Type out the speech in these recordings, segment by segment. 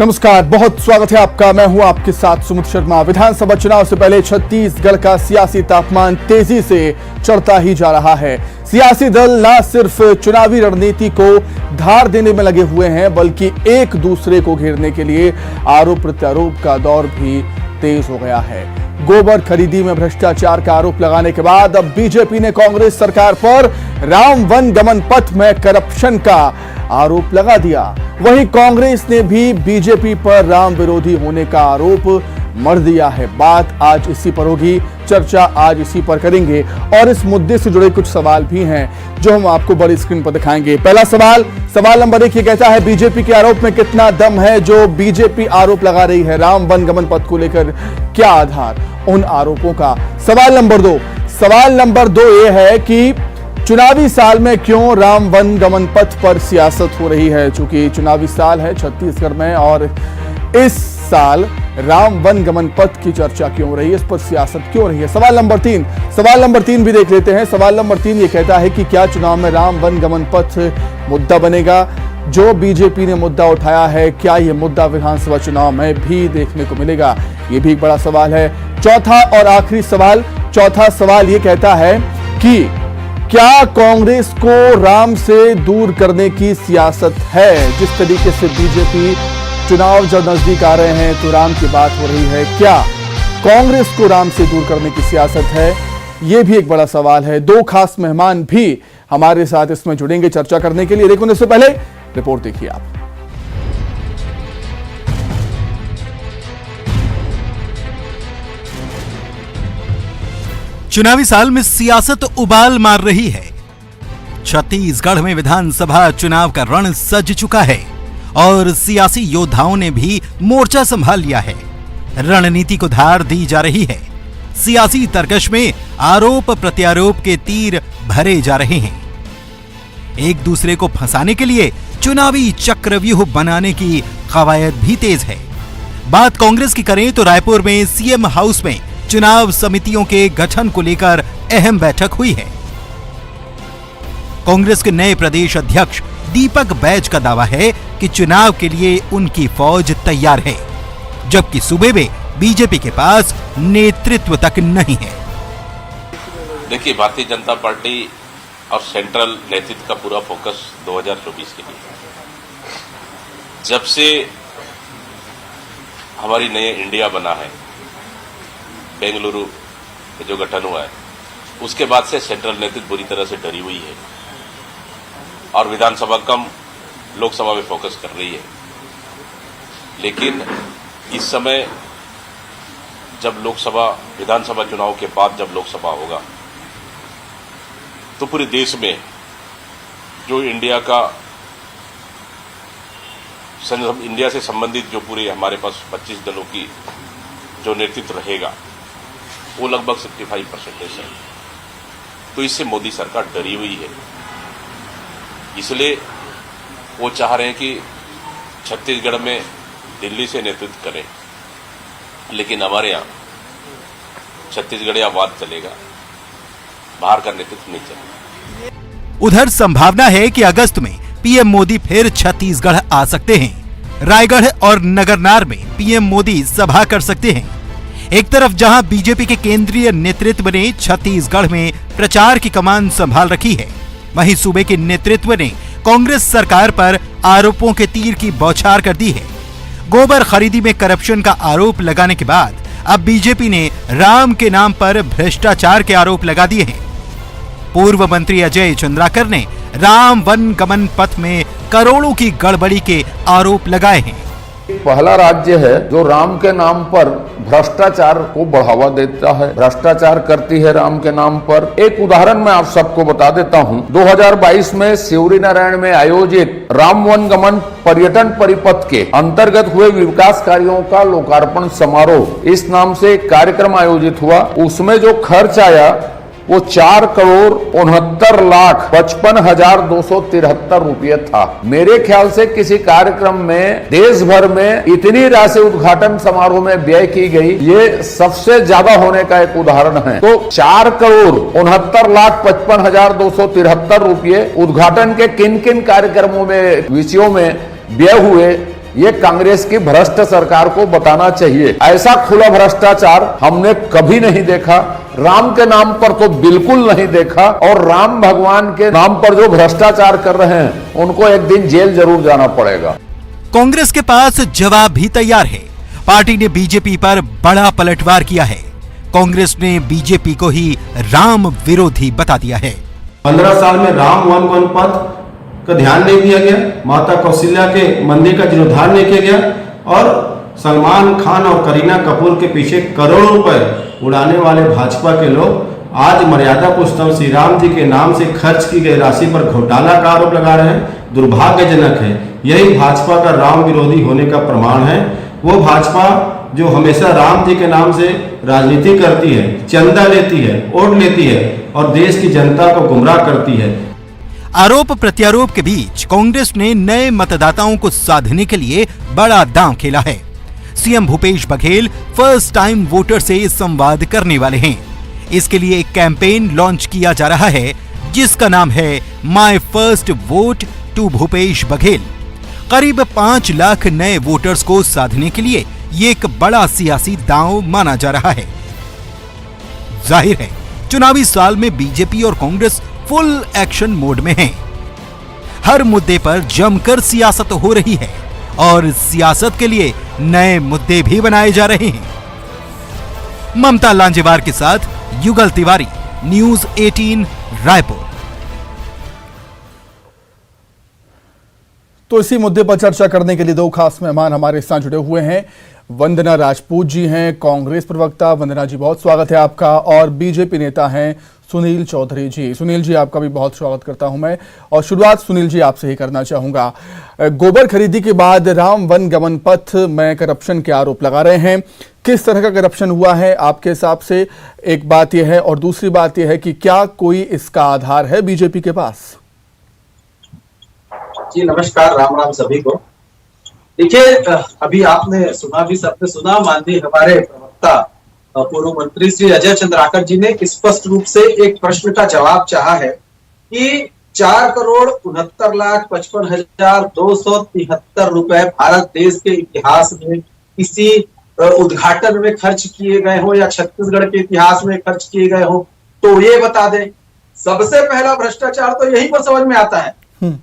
नमस्कार, बहुत स्वागत है आपका। मैं हूं आपके साथ सुमित शर्मा। विधानसभा चुनाव से पहले छत्तीसगढ़ का सियासी तापमान तेजी से चढ़ता ही जा रहा है। सियासी दल न सिर्फ चुनावी रणनीति को धार देने में लगे हुए हैं, बल्कि एक दूसरे को घेरने के लिए आरोप प्रत्यारोप का दौर भी तेज हो गया है। गोबर खरीदी में भ्रष्टाचार का आरोप लगाने के बाद अब बीजेपी ने कांग्रेस सरकार पर राम वन गमन पथ में करप्शन का आरोप लगा दिया। वहीं कांग्रेस ने भी बीजेपी पर राम विरोधी होने का आरोप मढ़ दिया है। बात आज इसी पर होगी, चर्चा आज इसी पर करेंगे और इस मुद्दे से जुड़े कुछ सवाल भी हैं जो हम आपको बड़ी स्क्रीन पर दिखाएंगे। पहला सवाल नंबर 1 ये कहता है, बीजेपी के आरोप में कितना दम है? जो बीजेपी आरोप लगा रही है राम वन गमन पथ को लेकर, क्या आधार उन आरोपों का? सवाल नंबर दो ये है कि चुनावी साल में क्यों राम वन गमन पथ पर सियासत हो रही है? चूंकि चुनावी साल है छत्तीसगढ़ में और इस साल राम वन गमन पथ की चर्चा क्यों हो रही है, इस पर सियासत क्यों हो रही है? सवाल नंबर 3 भी देख लेते हैं। सवाल नंबर 3 ये कहता है कि क्या चुनाव में राम वन गमन पथ मुद्दा बनेगा? जो बीजेपी ने मुद्दा उठाया है, क्या यह मुद्दा विधानसभा चुनाव में भी देखने को मिलेगा? यह भी एक बड़ा सवाल है। चौथा और आखिरी सवाल ये कहता है कि क्या कांग्रेस को राम से दूर करने की सियासत है? जिस तरीके से बीजेपी चुनाव जब नजदीक आ रहे हैं तो राम की बात हो रही है, क्या कांग्रेस को राम से दूर करने की सियासत है? यह भी एक बड़ा सवाल है। दो खास मेहमान भी हमारे साथ इसमें जुड़ेंगे चर्चा करने के लिए। लेकिन इससे पहले रिपोर्ट देखिए आप। चुनावी साल में सियासत उबाल मार रही है। छत्तीसगढ़ में विधानसभा चुनाव का रण सज चुका है और सियासी योद्धाओं ने भी मोर्चा संभाल लिया है। रणनीति को धार दी जा रही है। सियासी तर्कश में आरोप प्रत्यारोप के तीर भरे जा रहे हैं। एक दूसरे को फंसाने के लिए चुनावी चक्रव्यूह बनाने की कवायद भी तेज है। बात कांग्रेस की करें तो रायपुर में सीएम हाउस में चुनाव समितियों के गठन को लेकर अहम बैठक हुई है। कांग्रेस के नए प्रदेश अध्यक्ष दीपक बैज का दावा है कि चुनाव के लिए उनकी फौज तैयार है, जबकि सूबे में बीजेपी के पास नेतृत्व तक नहीं है। देखिए, भारतीय जनता पार्टी और सेंट्रल नेतृत्व का पूरा फोकस 2024 के लिए है। जब से हमारी नई इंडिया बना है, बेंगलुरु में जो गठन हुआ है, उसके बाद से सेंट्रल नेतृत्व बुरी तरह से डरी हुई है और विधानसभा कम लोकसभा में फोकस कर रही है। लेकिन इस समय जब विधानसभा चुनाव के बाद जब लोकसभा होगा तो पूरे देश में जो इंडिया से संबंधित जो पूरे हमारे पास 25 दलों की जो नेतृत्व रहेगा वो लगभग 65% है। तो इससे मोदी सरकार डरी हुई है। इसलिए वो चाह रहे हैं कि छत्तीसगढ़ में दिल्ली से नेतृत्व करें, लेकिन हमारे यहां छत्तीसगढ़ियावाद चलेगा, बाहर का नेतृत्व नहीं चलेगा। उधर संभावना है कि अगस्त में पीएम मोदी फिर छत्तीसगढ़ आ सकते हैं। रायगढ़ और नगरनार में पीएम मोदी सभा कर सकते हैं। एक तरफ जहां बीजेपी के केंद्रीय नेतृत्व ने छत्तीसगढ़ में प्रचार की कमान संभाल रखी है, वहीं सूबे के नेतृत्व ने कांग्रेस सरकार पर आरोपों के तीर की बौछार कर दी है। गोबर खरीदी में करप्शन का आरोप लगाने के बाद अब बीजेपी ने राम के नाम पर भ्रष्टाचार के आरोप लगा दिए हैं। पूर्व मंत्री अजय चंद्राकर ने राम वन गमन पथ में करोड़ों की गड़बड़ी के आरोप लगाए हैं। पहला राज्य है जो राम के नाम पर भ्रष्टाचार को बढ़ावा देता है, भ्रष्टाचार करती है राम के नाम पर। एक उदाहरण मैं आप सबको बता देता हूं। 2022 में शिवरीनारायण में आयोजित राम वन गमन पर्यटन परिपथ के अंतर्गत हुए विकास कार्यों का लोकार्पण समारोह, इस नाम से एक कार्यक्रम आयोजित हुआ। उसमें जो खर्च आया वो 4,69,55,273 रुपये था। मेरे ख्याल से किसी कार्यक्रम में देश भर में इतनी राशि उद्घाटन समारोह में व्यय की गई, ये सबसे ज्यादा होने का एक उदाहरण है। तो 4,69,55,273 रुपये उद्घाटन के किन किन कार्यक्रमों में, विषयों में व्यय हुए, ये कांग्रेस की भ्रष्ट सरकार को बताना चाहिए। ऐसा खुला भ्रष्टाचार हमने कभी नहीं देखा, राम के नाम पर तो बिल्कुल नहीं देखा, और राम भगवान के नाम पर जो भ्रष्टाचार कर रहे हैं उनको एक दिन जेल जरूर जाना पड़ेगा। कांग्रेस के पास जवाब भी तैयार है। पार्टी ने बीजेपी पर बड़ा पलटवार किया है। कांग्रेस ने बीजेपी को ही राम विरोधी बता दिया है। 15 साल में राम वन पथ का ध्यान नहीं दिया गया, माता कौशल्या के मंदिर का जीर्णोद्धार नहीं किया गया, और सलमान खान और करीना कपूर के पीछे करोड़ों रुपए उड़ाने वाले भाजपा के लोग आज मर्यादा पुरुषोत्तम श्री राम जी के नाम से खर्च की गई राशि पर घोटाला का आरोप लगा रहे हैं। दुर्भाग्यजनक है। यही भाजपा का राम विरोधी होने का प्रमाण है। वो भाजपा जो हमेशा राम जी के नाम से राजनीति करती है, चंदा लेती है, वोट लेती है और देश की जनता को गुमराह करती है। आरोप प्रत्यारोप के बीच कांग्रेस ने नए मतदाताओं को साधने के लिए बड़ा दांव खेला है। CM Bhupesh Baghel first time voter से संवाद करने वाले हैं। इसके लिए एक कैंपेन लॉन्च किया जा रहा है जिसका नाम है my first vote to Bhupesh Baghel. करीब 5 लाख नए वोटर्स को साधने के लिए ये एक बड़ा सियासी दांव माना जा रहा है। जाहिर है चुनावी साल में बीजेपी और कांग्रेस फुल एक्शन मोड में हैं। हर मुद्दे पर जमकर सियासत हो रही है और सियासत के लिए नए मुद्दे भी बनाए जा रहे हैं। ममता लांजेवार के साथ युगल तिवारी, न्यूज़ 18 रायपुर। तो इसी मुद्दे पर चर्चा करने के लिए 2 खास मेहमान हमारे साथ जुड़े हुए हैं। वंदना राजपूत जी हैं, कांग्रेस प्रवक्ता। वंदना जी, बहुत स्वागत है आपका। और बीजेपी नेता हैं सुनील चौधरी जी। सुनील जी, आपका भी बहुत स्वागत करता हूं मैं। और शुरुआत सुनील जी आपसे ही करना चाहूंगा। गोबर खरीदी के बाद राम वन गमन पथ में करप्शन के आरोप लगा रहे हैं। किस तरह का करप्शन हुआ है आपके हिसाब से? एक बात यह है, और दूसरी बात यह है कि क्या कोई इसका आधार है बीजेपी के पास? जी नमस्कार, राम राम सभी को। देखिए, अभी आपने सुना भी, सबने सुना, माननीय हमारे प्रवक्ता पूर्व मंत्री श्री अजय चंद्राकर जी ने स्पष्ट रूप से एक प्रश्न का जवाब चाहा है कि 4,69,55,273 रुपए भारत देश के इतिहास में किसी उद्घाटन में खर्च किए गए हो या छत्तीसगढ़ के इतिहास में खर्च किए गए हो, तो ये बता दें। सबसे पहला भ्रष्टाचार तो यही पर समझ में आता है।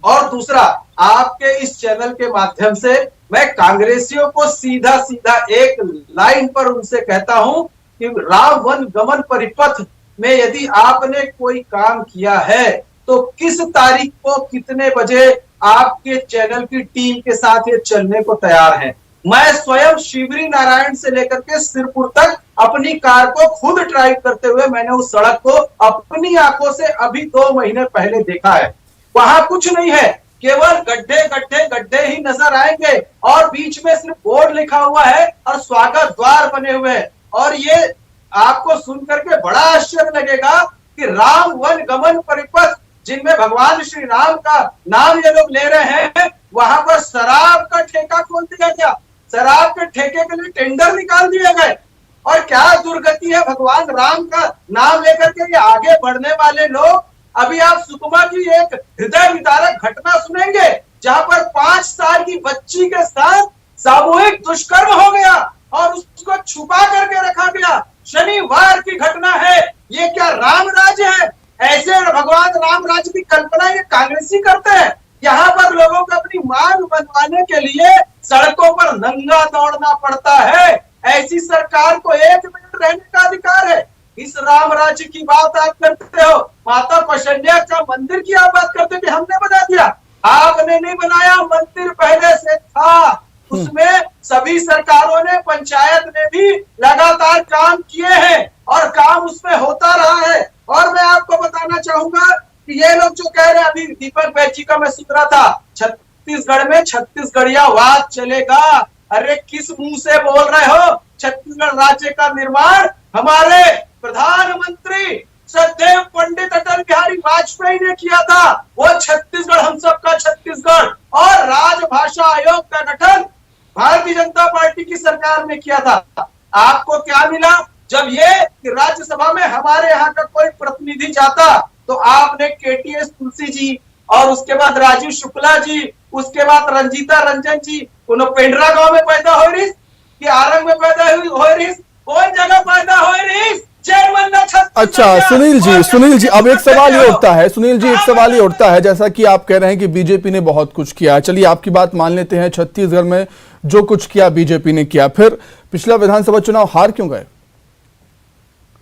और दूसरा, आपके इस चैनल के माध्यम से मैं कांग्रेसियों को सीधा सीधा एक लाइन पर उनसे कहता हूं कि राम वन गमन परिपथ में यदि आपने कोई काम किया है तो किस तारीख को कितने बजे आपके चैनल की टीम के साथ ये चलने को तैयार है। मैं स्वयं शिवरी नारायण से लेकर के सिरपुर तक अपनी कार को खुद ड्राइव करते हुए मैंने उस सड़क को अपनी आंखों से अभी 2 महीने पहले देखा है। वहां कुछ नहीं है, केवल गड्ढे गड्ढे गड्ढे ही नजर आएंगे और बीच में सिर्फ बोर्ड लिखा हुआ है और स्वागत द्वार बने हुए हैं। और ये आपको सुनकर के बड़ा आश्चर्य लगेगा कि राम वन गमन परिपथ, जिनमें भगवान श्री राम का नाम ये लोग ले रहे हैं, वहां पर शराब का ठेका खोल दिया गया। शराब के ठेके के लिए टेंडर निकाल दिए गए। और क्या दुर्गति है, भगवान राम का नाम लेकर के ये आगे बढ़ने वाले लोग। अभी आप सुकमा की एक हृदय विदारक घटना सुनेंगे जहां पर 5 साल की बच्ची के साथ सामूहिक दुष्कर्म हो गया और उसको छुपा करके रखा गया। शनिवार की घटना है। ये क्या राम राज्य है? ऐसे भगवान राम राज्य की कल्पना ये कांग्रेसी करते हैं। यहाँ पर लोगों को अपनी मांग बनवाने के लिए सड़कों पर नंगा दौड़ना पड़ता है। ऐसी सरकार को 1 मिनट रहने का अधिकार है। इस राम राज्य की बात आप करते हो, माता कौशल्या का मंदिर की आप बात करते हो कि हमने बना दिया। आपने नहीं बनाया, मंदिर पहले से था। उसमें सभी सरकारों ने, पंचायत ने भी लगातार काम किए हैं और काम उसमें होता रहा है। और मैं आपको बताना चाहूंगा कि ये लोग जो कह रहे हैं, अभी दीपक बैच जी का मैं सुन रहा था, छत्तीसगढ़ में छत्तीसगढ़ियावाद चलेगा। अरे किस मुंह से बोल रहे हो? छत्तीसगढ़ राज्य का निर्माण हमारे प्रधानमंत्री श्रद्धेय पंडित अटल बिहारी वाजपेयी ने किया था। वो छत्तीसगढ़ हम सबका छत्तीसगढ़। और राजभाषा आयोग का गठन भारतीय जनता पार्टी की सरकार ने किया था। आपको क्या मिला? जब ये राज्यसभा में हमारे यहाँ का कोई प्रतिनिधि जाता तो आपने केटीएस तुलसी जी और उसके बाद राजीव शुक्ला जी, उसके बाद रंजीता रंजन जी, कोनो पेंड्रा गांव में पैदा हो रही कि आरंग में पैदा हो रही, कौन जगह पैदा हो रही? चेयरमैन ने 36 अच्छा सुनील जी अब एक सवाल ये उठता है, सुनील जी एक सवाल ये उठता है, जैसा कि आप कह रहे हैं कि बीजेपी ने बहुत कुछ किया, चलिए आपकी बात मान लेते हैं, छत्तीसगढ़ में जो कुछ किया बीजेपी ने किया, फिर पिछला विधानसभा चुनाव हार क्यों गए?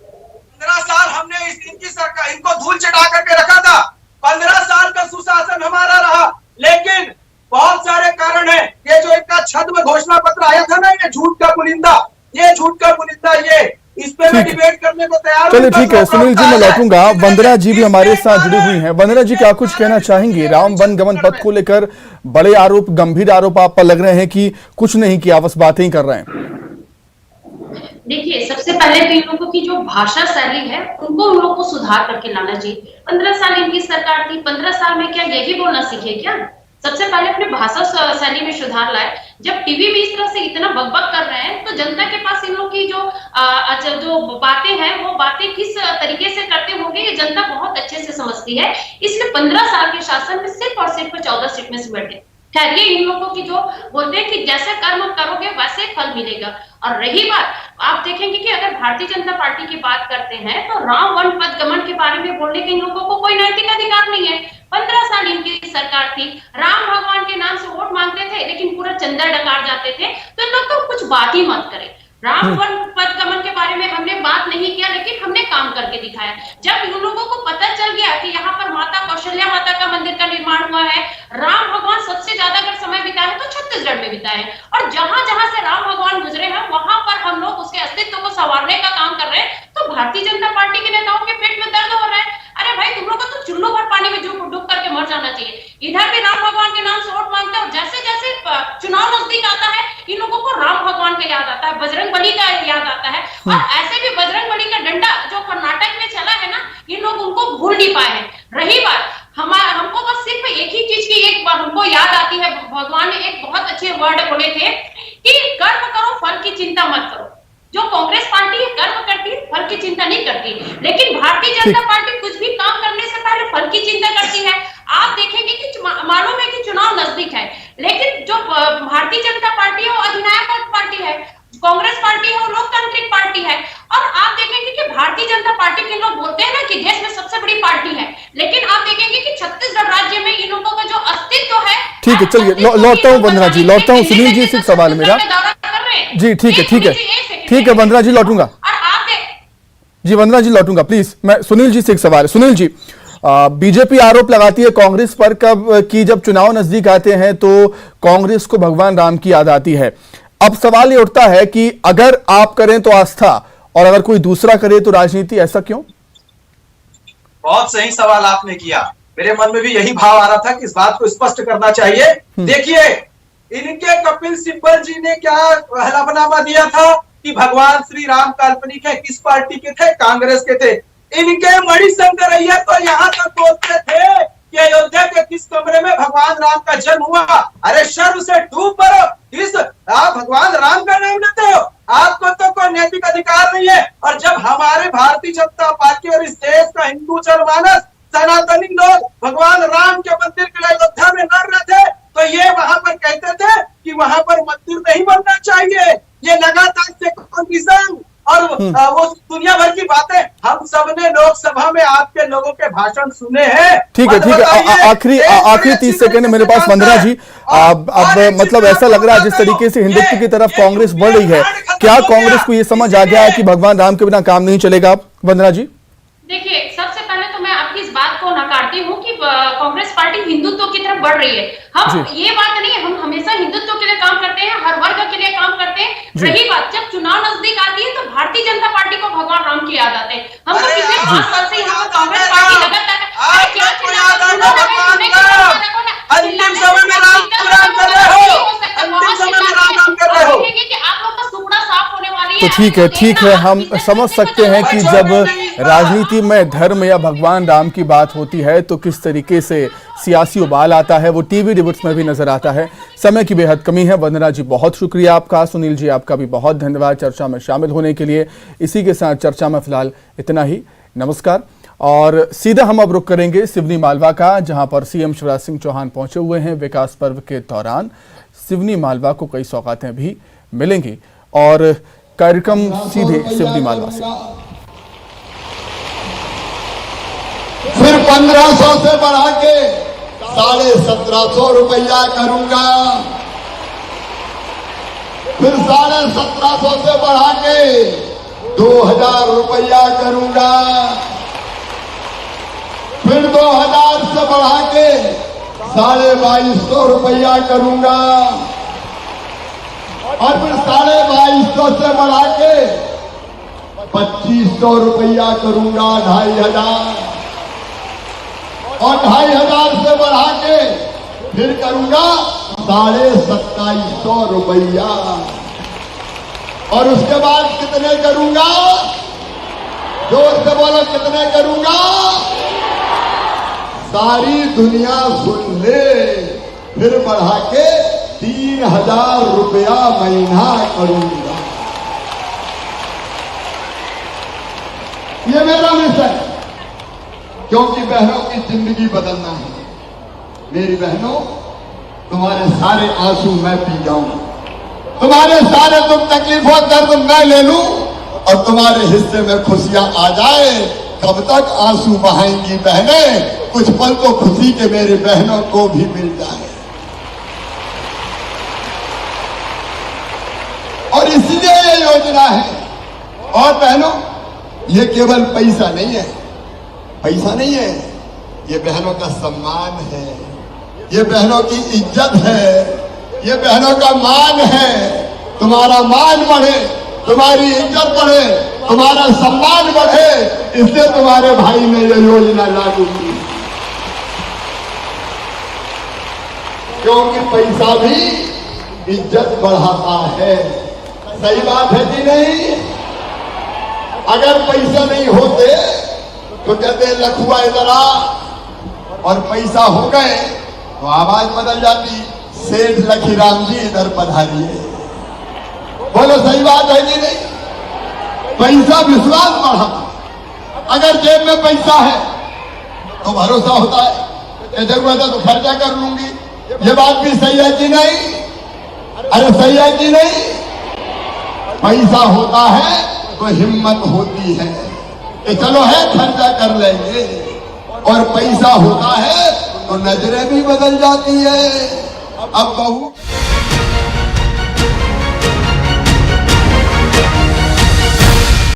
15 साल हमने इनकी सरकार इनको धूल चटा करके रखा था, 15 साल का सुशासन हमारा रहा, लेकिन बहुत सारे कारण है। ये जो इनका छद्म घोषणा पत्र आया था ना, ये झूठ का पुलिंदा, ये इस पे मैं डिबेट करने को तैयार हूं। चलिए ठीक है सुनील जी, मैं लौटूंगा। वंदना जी भी हमारे साथ जुड़ी हुई हैं। वंदना जी क्या कुछ कहना चाहेंगी? राम वन गमन पथ को लेकर बड़े आरोप, गंभीर आरोप आप पर लग रहे हैं कि कुछ नहीं किया, बस बातें ही कर रहे हैं। देखिए, सबसे पहले तो इन लोगों की जो भाषा शैली है उनको उन लोगों को सुधार करके लाना चाहिए। 15 साल इनकी सरकार थी, 15 साल में क्या यही बोलना सीखे क्या? सबसे पहले अपने भाषा शैली में सुधार लाए। जब टीवी में इस तरह से इतना बकबक कर रहे हैं तो जनता के पास इन लोग की जो बातें हैं वो बातें किस तरीके से करते होंगे ये जनता बहुत अच्छे से समझती है। इसलिए 15 साल के शासन में सिर्फ और सिर्फ 14 सीट में सिमट गए। खैर, ये इन लोगों की जो बोलते हैं कि जैसे कर्म करोगे वैसे फल मिलेगा। और रही बात, आप देखेंगे कि अगर भारतीय जनता पार्टी की बात करते हैं तो राम वन पथ गमन के बारे में बोलने के इन लोगों को कोई नैतिक अधिकार नहीं है। 15 साल इनकी सरकार थी, राम भगवान के नाम से वोट मांगते थे लेकिन पूरा चंदा डकार जाते थे, तो इन लोग तो कुछ बात ही मत करें। राम वन पथ गमन के बारे में हमने बात नहीं किया लेकिन हमने काम करके दिखाया। जब इन लोगों को पता चल गया कि यहाँ पर माता कौशल्या माता का मंदिर का निर्माण हुआ है, राम भगवान सबसे ज्यादा अगर समय बिताए हैं तो छत्तीसगढ़ में बिताए हैं, और जहां जहां से राम भगवान गुजरे हैं वहां पर हम लोग उसके अस्तित्व को संवारने का काम कर रहे हैं, तो भारतीय जनता पार्टी के नेताओं के पेट में दर्द हो रहा है। अरे भाई, तुम लोग को तो चुल्लू भर पानी में डूब करके मर जाना चाहिए। इधर भी राम भगवान के नाम से वोट मांगते हैं और जैसे जैसे चुनाव नजदीक आता है इन लोगों को राम भगवान का याद आता है, बजरंग बली का याद आता है। और ऐसे भी बजरंग बली का डंडा जो कर्नाटक में चला है ना, इन लोग उनको भूल नहीं पाए हैं। रही बात, हमको बस सिर्फ एक ही चीज की एक बार हमको याद आती है, भगवान ने एक बहुत अच्छे वर्ड बोले थे कि कर्म करो फल की चिंता मत करो। जो कांग्रेस पार्टी है कर्म करती है, फल की चिंता नहीं करती, लेकिन भारतीय जनता पार्टी कुछ भी काम करने से पहले फल की चिंता करती है। आप देखेंगे कि मालूम है कि चुनाव नजदीक है, लेकिन जो भारतीय जनता पार्टी है वो अधिनायक पार्टी है, कांग्रेस पार्टी है वो लोकतांत्रिक पार्टी है। और आप देखेंगे कि भारतीय जनता पार्टी के लोग बोलते हैं ना कि देश में सबसे बड़ी पार्टी है, लेकिन आप देखेंगे कि छत्तीसगढ़ राज्य में इन लोगों का जो अस्तित्व है। ठीक है, चलिए लौटता हूँ वंदना जी, लौटता हूँ। सुनील जी से सवाल मेरा जी, ठीक है वंदना जी लौटूंगा जी, वंदना जी लौटूंगा प्लीज। मैं सुनील जी से एक सवाल है। सुनील जी, बीजेपी आरोप लगाती है कांग्रेस पर कब कि जब चुनाव नजदीक आते हैं तो कांग्रेस को भगवान राम की याद आती है। अब सवाल ये उठता है कि अगर आप करें तो आस्था और अगर कोई दूसरा करे तो राजनीति, ऐसा क्यों? बहुत सही सवाल आपने किया, मेरे मन में भी यही भाव आ रहा था कि इस बात को स्पष्ट करना चाहिए। देखिए, इनके कपिल सिब्बल जी ने क्या हलफनामा दिया था कि भगवान श्री राम काल्पनिक है, किस पार्टी के थे? कांग्रेस के थे। इनके मणिशंकरैया तो यहाँ तक बोलते थे कि अयोध्या के किस कमरे में भगवान राम का जन्म हुआ। अरे शर्म से डूब मरो, आप भगवान राम का नाम लेते हो, आपको तो कोई नैतिक अधिकार नहीं है। और जब हमारे भारतीय जनता पार्टी और इस देश का हिंदू जनमानस सनातनी लोग भगवान राम के मंदिर के लिए अयोध्या में लड़ रहे थे तो ये वहां पर कहते थे कि वहां पर मंदिर नहीं बनना चाहिए। ये लगातार सेकुलरिज्म और वो दुनिया भर की बातें हम सबने लोकसभा में आपके लोगों के भाषण सुने हैं। ठीक है, आखिरी 30 सेकंड है मेरे पास वंदना जी। अब मतलब ऐसा लग रहा है जिस तरीके से हिंदुत्व की तरफ कांग्रेस बढ़ रही है, क्या कांग्रेस को ये समझ आ गया है कि भगवान राम के बिना काम नहीं चलेगा? वंदना जी देखिए, सबसे पहले तो मैं आपकी इस बात को नकारती हूँ कि कांग्रेस पार्टी हिंदुत्व की तरफ बढ़ रही है। हम ये बात नहीं है, हम हमेशा हिंदुत्व के लिए काम करते हैं, हर वर्ग के लिए काम करते हैं। रही बात, जब चुनाव नजदीक आती है तो भारतीय जनता पार्टी को भगवान राम की याद आते हैं। हम तो पिछले 5 साल से यहाँ कांग्रेस पार्टी लगातार तो ठीक है, हम समझ सकते हैं कि जब राजनीति में धर्म या भगवान राम की बात होती है तो किस तरीके से सियासी उबाल आता है, वो टीवी डिबेट्स में भी नजर आता है। समय की बेहद कमी है। वंदना जी बहुत शुक्रिया आपका, सुनील जी आपका भी बहुत धन्यवाद चर्चा में शामिल होने के लिए। इसी के साथ चर्चा में फिलहाल इतना ही, नमस्कार। और सीधा हम अब रुख करेंगे सिवनी मालवा का, जहां पर सीएम शिवराज सिंह चौहान पहुंचे हुए हैं विकास पर्व के दौरान। सिवनी मालवा को कई सौगातें भी मिलेंगी और कार्यक्रम सीधे सिवनी मालवा से। फिर 1500 से बढ़ा के 1750 रुपया करूंगा, फिर 1750 से बढ़ा के 2000 रुपया करूंगा, फिर 2000 से बढ़ा के 2250 रुपया करूंगा, और फिर 2250 से बढ़ा के 2500 रुपया करूंगा, 2500, और 2500 से बढ़ा के फिर करूंगा 2750 रुपया, और उसके बाद कितने करूंगा? जोर से बोलो, कितने करूंगा? सारी दुनिया सुन ले, फिर बढ़ा के 3000 रुपया महीना करूंगा। ये मेरा मिशन, क्योंकि बहनों की जिंदगी बदलना है। मेरी बहनों, तुम्हारे सारे आंसू मैं पी जाऊं, तुम्हारे सारे दुख तकलीफों दर्द मैं ले लूं, और तुम्हारे हिस्से में खुशियां आ जाए। कब तक आंसू बहाएंगी बहनें? कुछ पल तो खुशी के मेरी बहनों को भी मिल जाए। और इसलिए ये योजना है। और बहनों, ये केवल पैसा नहीं है, पैसा नहीं है, ये बहनों का सम्मान है, ये बहनों की इज्जत है, ये बहनों का मान है। तुम्हारा मान बढ़े, तुम्हारी इज्जत बढ़े, तुम्हारा सम्मान बढ़े, इसलिए तुम्हारे भाई ने ये योजना लागू की। क्योंकि पैसा भी इज्जत बढ़ाता है। सही बात है कि नहीं? अगर पैसे नहीं होते तो कहते लखुआ इधर आ, और पैसा हो गए तो आवाज बदल जाती, सेठ लखीराम जी इधर पधारिए। बोलो सही बात है कि नहीं? पैसा विश्वास बढ़ाता। अगर जेब में पैसा है तो भरोसा होता है, जरूरत है तो खर्चा कर लूंगी। ये बात भी सही है कि नहीं? अरे सही है कि नहीं? पैसा होता है तो हिम्मत होती है कि चलो है खर्चा कर लेंगे, और पैसा होता है तो नजरें भी बदल जाती है। अब बहू